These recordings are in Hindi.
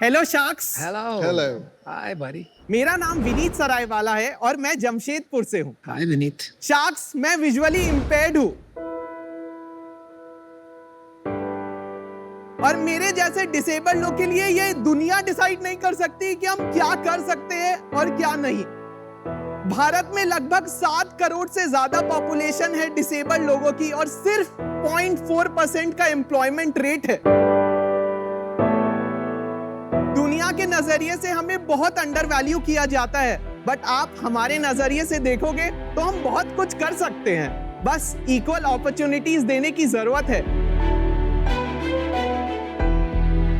Hello sharks. हेलो। हाय buddy. मेरा नाम विनीत सरायवाला है और मैं जमशेदपुर से हूँ। हाय विनीत. शार्क्स, मैं विजुअली इम्पेयर्ड हूँ और मेरे जैसे डिसेबल्ड लोग के लिए ये दुनिया डिसाइड नहीं कर सकती कि हम क्या कर सकते हैं और क्या नहीं। भारत में लगभग 7 करोड़ से ज्यादा पॉपुलेशन है डिसेबल्ड लोगों की और सिर्फ 0.4% का एम्प्लॉयमेंट रेट है। दुनिया के नजरिए से हमें बहुत अंडर वैल्यू किया जाता है, बट आप हमारे नजरिए से देखोगे तो हम बहुत कुछ कर सकते हैं। बस इक्वल अपॉर्चुनिटीज देने की जरूरत है।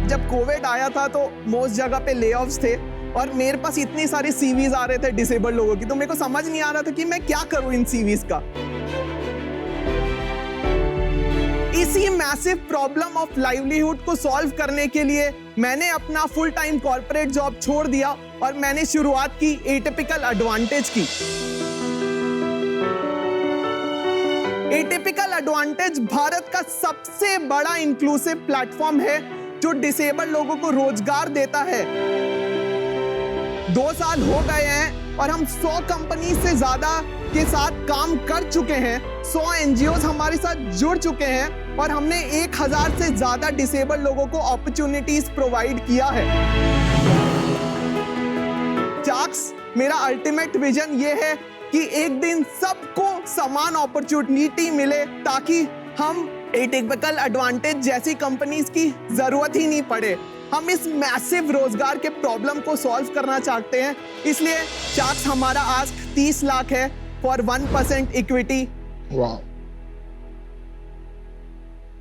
जब कोविड आया था तो मोस्ट जगह पे लेऑफ्स थे और मेरे पास इतनी सारी सीवीज आ रहे थे डिसेबल्ड लोगों की, तो मेरे को समझ नहीं आ रहा था कि मैं क्या करूं इन सीवीज का। इसी मैसिव प्रॉब्लम ऑफ लाइवलीहुड को सॉल्व करने के लिए मैंने अपना फुल टाइम कॉर्पोरेट जॉब छोड़ दिया और मैंने शुरुआत की एटिपिकल एडवांटेज की। एटिपिकल एडवांटेज भारत का सबसे बड़ा इंक्लूसिव प्लेटफॉर्म है जो डिसेबल्ड लोगों को रोजगार देता है। 2 साल हो गए हैं और हम 100 कंपनी से ज्यादा के साथ काम कर चुके हैं। 100 एनजीओज हमारे साथ जुड़ चुके हैं और हमने 1000 से ज्यादा डिसेबल्ड लोगों को अपॉर्चुनिटीज प्रोवाइड किया है। शार्क्स, मेरा अल्टीमेट विजन ये है कि एक दिन सबको समान अपॉर्चुनिटी मिले ताकि हम एटिपिकल एडवांटेज जैसी कंपनीज की जरूरत ही नहीं पड़े। हम इस मैसिव रोजगार के प्रॉब्लम को सॉल्व करना चाहते हैं, इसलिए शार्क्स हमारा आस्क 30 लाख है फॉर 1% इक्विटी। वाह।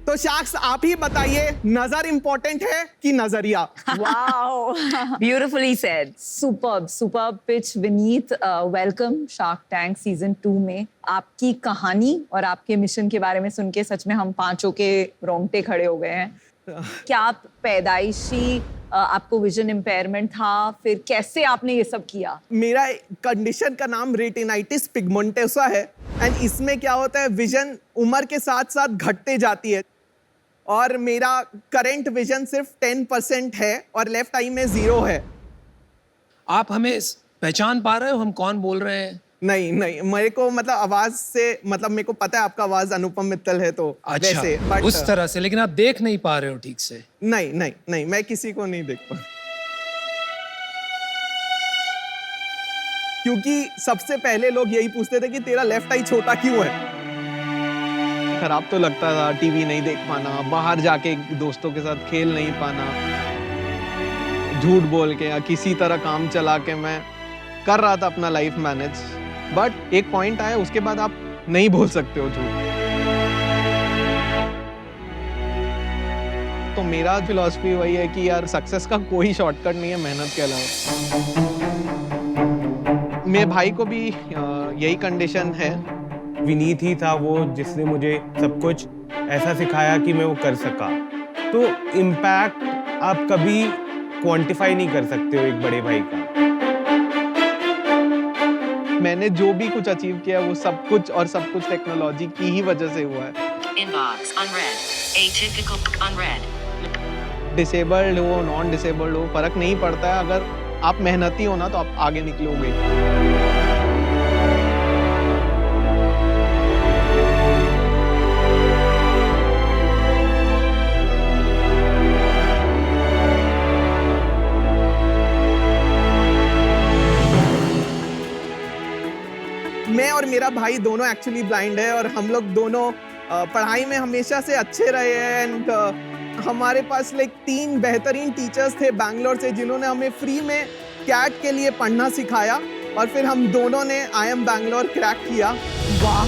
तो शार्क्स, आप ही बताइए, नजर इंपॉर्टेंट है कि नजरिया? Wow, beautifully said. Superb pitch, Vineet. Welcome Shark Tank Season 2 में. आपकी कहानी और आपके मिशन के बारे में सुन के सच में हम पांचों के रोंगटे खड़े हो गए हैं। क्या आप पैदाइशी आपको विजन इम्पेयरमेंट था, फिर कैसे आपने ये सब किया? मेरा कंडीशन का नाम रेटिनाइटिस पिगमेंटोसा है एंड इसमें क्या होता है, विजन उम्र के साथ साथ घटते जाती है और मेरा करंट विजन सिर्फ 10% है और लेफ्ट आई में 0 है। आप हमें पहचान पा रहे हो हम कौन बोल रहे हैं? नहीं, मेरे को मतलब आवाज से मतलब मेरे को पता है आपका आवाज अनुपम मित्तल है, तो अच्छा, वैसे, बट उस तरह से। लेकिन आप देख नहीं पा रहे हो ठीक से? नहीं, मैं किसी को नहीं देख पा, क्योंकि सबसे पहले लोग यही पूछते थे कि तेरा लेफ्ट आई छोटा क्यों है। खराब तो लगता था, टीवी नहीं देख पाना, बाहर जाके दोस्तों के साथ खेल नहीं पाना, झूठ बोल के या किसी तरह काम चला के मैं कर रहा था अपना लाइफ मैनेज। बट एक पॉइंट आया, उसके बाद आप नहीं बोल सकते हो झूठ। तो मेरा फिलॉसफी वही है कि यार सक्सेस का कोई शॉर्टकट नहीं है मेहनत के अलावा। मेरे भाई को भी यही कंडीशन है। विनीत ही था वो जिसने मुझे सब कुछ ऐसा सिखाया कि मैं वो कर सका। तो इम्पैक्ट आप कभी क्वांटिफाई नहीं कर सकते हो एक बड़े भाई का। मैंने जो भी कुछ अचीव किया वो सब कुछ टेक्नोलॉजी की ही वजह से हुआ है। Inbox unread. Atypical unread. Disabled हो, नॉन डिसेबल्ड हो, फर्क नहीं पड़ता है। अगर आप मेहनती हो ना तो आप आगे निकलोगे। मैं और मेरा भाई दोनों एक्चुअली ब्लाइंड है और हम लोग दोनों पढ़ाई में हमेशा से अच्छे रहे हैं एंड हमारे पास 3 बेहतरीन टीचर्स थे बैंगलोर से जिन्होंने हमें फ्री में कैट के लिए पढ़ना सिखाया और फिर हम दोनों ने IIM बैंगलोर क्रैक किया। वाह।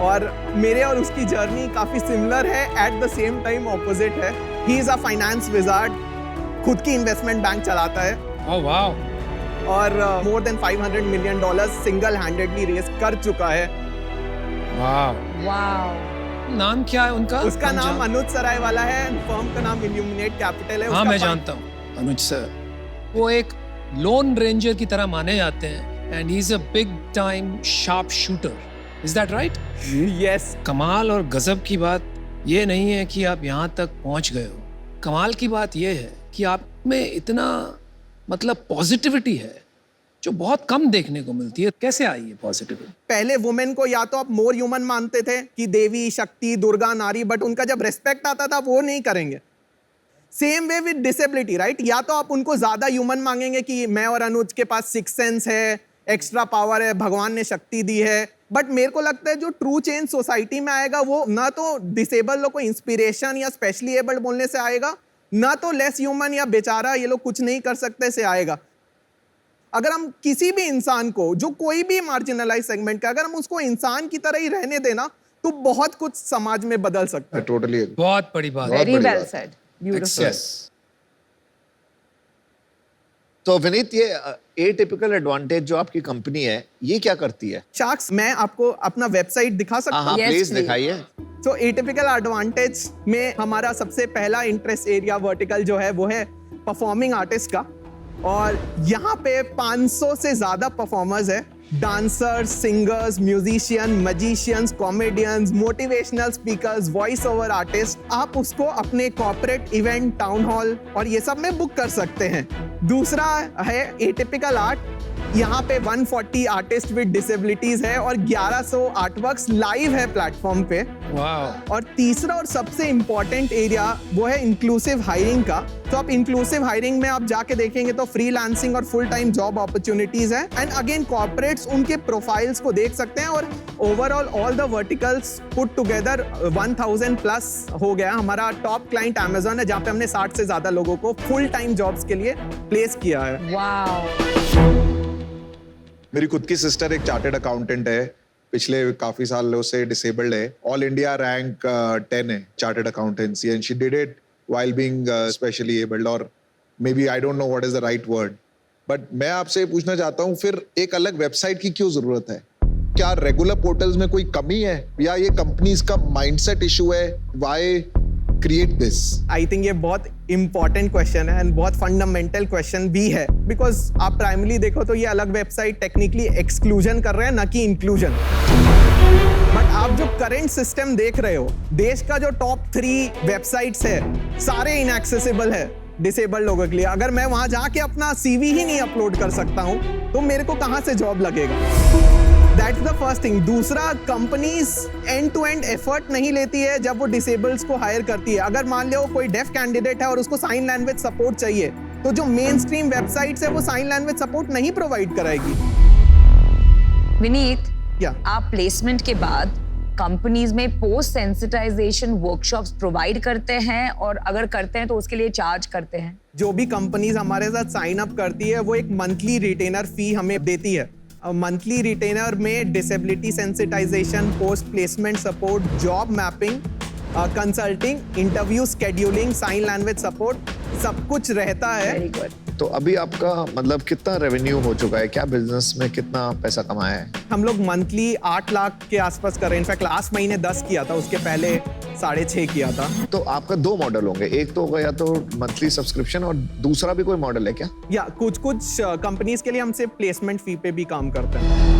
और मेरे और उसकी जर्नी काफी सिमिलर है, at the same time opposite है। He is a finance wizard, खुद की इन्वेस्टमेंट बैंक चलाता है। ओह वाह। और more than $500 million single handedly raise कर चुका है। वाह। नाम क्या है उनका? उसका नाम अनुज सरायवाला है, फर्म का नाम इल्यूमिनेट कैपिटल है। हाँ, मैं जानता हूँ अनुज सर। वो एक लोन रेंजर की तरह माने जाते हैं and he is a big time sharp shooter. Is that right? Yes. कमाल और गजब की बात ये नहीं है कि आप यहाँ तक पहुँच गए हो, कमाल की बात यह है कि आप में इतना मतलब पॉजिटिविटी है जो बहुत कम देखने को मिलती है। कैसे आई है पॉजिटिविटी? पहले वुमेन को या तो आप मोर ह्यूमन मानते थे कि देवी, शक्ति, दुर्गा, नारी, बट उनका जब रेस्पेक्ट आता था वो नहीं करेंगे। Same way with disability, right? या तो आप उनको ज्यादा ह्यूमन मांगेंगे कि मैं और अनुज के पास सिक्स सेंस है, एक्स्ट्रा पावर है, भगवान ने शक्ति दी है। बट मेरे को लगता है जो ट्रू चेंज सोसाइटी में आएगा वो ना तो डिसेबल लोग को इंस्पिरेशन या स्पेशली एबल्ड बोलने से आएगा, ना तो लेस ह्यूमन या बेचारा ये लोग कुछ नहीं कर सकते से आएगा। अगर हम किसी भी इंसान को, जो कोई भी मार्जिनलाइज सेगमेंट का, अगर हम उसको इंसान की तरह ही रहने देना तो बहुत कुछ समाज में बदल सकता है। टोटली बहुत बड़ी बात है। वेरी बड़ी वेल बात। Said, beautiful. यस। तो विनीत, ये एटिपिकल एडवांटेज जो आपकी कंपनी है ये क्या करती है? शार्क्स, मैं आपको अपना वेबसाइट दिखा सकता हाँ हूँ? Yes, please please. दिखाइए। तो एटिपिकल एडवांटेज में हमारा सबसे पहला इंटरेस्ट एरिया वर्टिकल जो है वो है परफॉर्मिंग आर्टिस्ट का, और यहाँ पे 500 से ज्यादा परफॉर्मर्स है। Dancers, singers, musician, magicians, comedians, motivational speakers, voice over artist. आप उसको अपने कॉर्पोरेट इवेंट, टाउन हॉल और ये सब में बुक कर सकते हैं। दूसरा है एटिपिकल आर्ट। यहाँ पे 140 आर्टिस्ट विद डिसेबिलिटीज है और 1100 आर्टवर्क्स लाइव है प्लेटफॉर्म पे। वाह। और तीसरा और सबसे इंपॉर्टेंट एरिया वो है इंक्लूसिव हायरिंग का। तो आप इंक्लूसिव हायरिंग में आप जाके देखेंगे तो फ्रीलांसिंग और फुल टाइम जॉब अपॉर्चुनिटीज है। एंड अगेन कॉर्पोरेट्स उनके प्रोफाइल्स को देख सकते हैं, और overall all the verticals put together 1000 plus हो गया। हमारा टॉप क्लाइंट अमेजॉन है जहाँ पे हमने 60 से ज्यादा लोगों को फुल टाइम जॉब्स के लिए प्लेस किया है। वाओ। मेरी खुद की सिस्टर एक चार्टर्ड अकाउंटेंट है, पिछले काफी सालों से डिसेबल्ड है। ऑल इंडिया रैंक 10 है chartered accountancy, and she did it while being specially abled, or maybe I don't know what is the right word, but मैं आपसे पूछना चाहता हूँ फिर एक अलग वेबसाइट की क्यों जरूरत है? क्या रेगुलर पोर्टल्स में कोई कमी है या ये कंपनीज का माइंडसेट इशू है? Why create this? I think ये बहुत इंपॉर्टेंट क्वेश्चन है एंड बहुत फंडामेंटल क्वेश्चन भी है, बिकॉज आप प्राइमरी देखो तो ये अलग वेबसाइट टेक्निकली एक्सक्लूजन कर रहे हैं, ना कि इंक्लूजन। बट आप जो करंट सिस्टम देख रहे हो, देश का जो टॉप 3 वेबसाइट्स है सारे इनएक्सेसिबल है डिसेबल्ड लोगों के लिए। अगर मैं वहां जाके अपना सीवी ही नहीं अपलोड कर सकता हूं तो मेरे को कहां से जॉब लगेगा? That's the first thing. दूसरा, companies end to end effort नहीं लेती है जब वो डिसेबल्स को हायर करती है। अगर मान लो कोई डेफ कैंडिडेट है और उसको साइन लैंग्वेज सपोर्ट चाहिए, तो जो मेन स्ट्रीम वेबसाइट्स है वो साइन लैंग्वेज सपोर्ट नहीं प्रोवाइड कराएगी। विनीत, या आप प्लेसमेंट के बाद कंपनीज में पोस्ट सेंसिटाइजेशन वर्कशॉप्स प्रोवाइड करते हैं, और अगर करते हैं तो उसके लिए चार्ज करते हैं? जो भी कंपनीज हमारे साथ साइन अप करती है वो एक मंथली रिटेनर फी हमें देती है। मंथली रिटेनर में disability sensitisation, post placement support, job mapping, consulting, interview scheduling, sign language support, सब कुछ रहता है। Very good. तो अभी आपका मतलब कितना रेवेन्यू हो चुका है? क्या बिजनेस में कितना पैसा कमाया है? हम लोग मंथली 8 लाख के आसपास कर रहे हैं। इनफैक्ट लास्ट महीने 10 किया था, उसके पहले 6.5 किया था। तो आपका 2 मॉडल होंगे, एक तो होगा या तो मंथली सब्सक्रिप्शन, और दूसरा भी कोई मॉडल है क्या? या कुछ कंपनीज के लिए हमसे प्लेसमेंट फी पे भी काम करते हैं।